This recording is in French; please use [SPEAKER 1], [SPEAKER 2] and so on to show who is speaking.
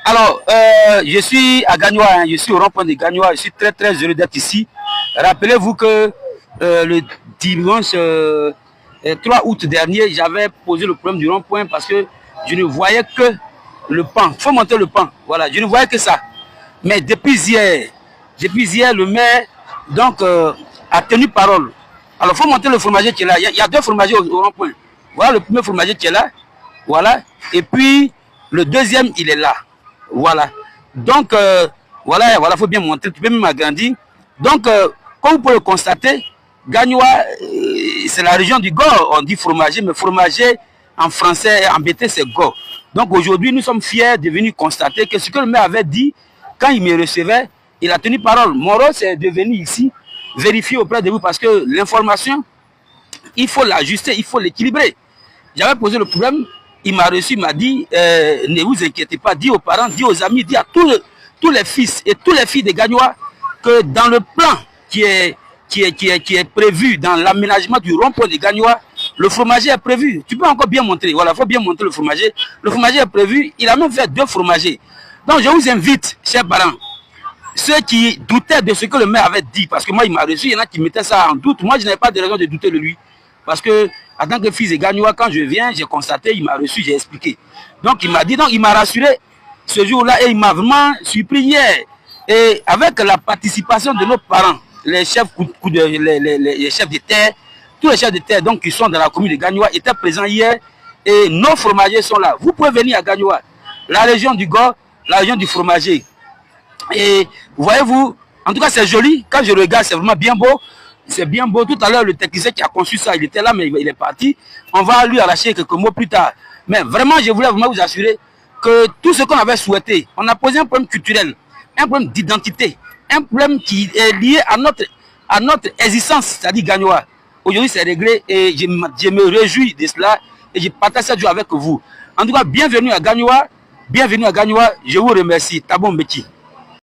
[SPEAKER 1] Alors, je suis à Gagnoa, hein, je suis au rond-point de Gagnoa, je suis très très heureux d'être ici. Rappelez-vous que le dimanche 3 août dernier, j'avais posé le problème du rond-point parce que je ne voyais que le pan. Il faut monter le pan, voilà, je ne voyais que ça. Mais depuis hier, le maire donc, a tenu parole. Alors, il faut monter le fromager qui est là. Il y a deux fromagers au rond-point. Voilà le premier fromager qui est là. Voilà. Et puis, le deuxième, il est là. Voilà. Donc, voilà, il faut bien montrer. Tu peux même agrandir. Donc, comme vous pouvez le constater, Gagnoa, c'est la région du Gord. On dit fromager, mais fromager en français, en BT, c'est Gord. Donc, aujourd'hui, nous sommes fiers de venir constater que ce que le maire avait dit, quand il me recevait, il a tenu parole. Mon rôle, c'est de venir ici, vérifier auprès de vous, parce que l'information, il faut l'ajuster, il faut l'équilibrer. J'avais posé le problème, il m'a reçu, il m'a dit, ne vous inquiétez pas, dis aux parents, dis aux amis, dis à tous les fils et toutes les filles de Gagnoa que dans le plan qui est prévu dans l'aménagement du rond-point de Gagnoa, le fromager est prévu. Tu peux encore bien montrer, voilà, il faut bien montrer le fromager. Le fromager est prévu, il a même fait 2 fromagers. Donc je vous invite, chers parents, ceux qui doutaient de ce que le maire avait dit, parce que moi il m'a reçu, il y en a qui mettaient ça en doute, moi je n'avais pas de raison de douter de lui. Parce que, en tant que fils de Gagnoa, quand je viens, j'ai constaté, il m'a reçu, j'ai expliqué. Donc il m'a dit, donc il m'a rassuré ce jour-là et il m'a vraiment surpris hier. Et avec la participation de nos parents, les chefs les chefs de terre, tous les chefs de terre donc, qui sont dans la commune de Gagnoa étaient présents hier et nos fromagers sont là. Vous pouvez venir à Gagnoa, la région du Gord, la région du fromager. Et voyez-vous, en tout cas c'est joli, quand je regarde c'est vraiment bien beau. C'est bien beau. Tout à l'heure, le technicien qui a conçu ça, il était là, mais il est parti. On va lui arracher quelques mots plus tard. Mais vraiment, je voulais vraiment vous assurer que tout ce qu'on avait souhaité, on a posé un problème culturel, un problème d'identité, un problème qui est lié à notre existence, c'est-à-dire Gagnoa. Aujourd'hui, c'est réglé et je me réjouis de cela et je partage cette joie avec vous. En tout cas, bienvenue à Gagnoa, je vous remercie. Tabon Beti.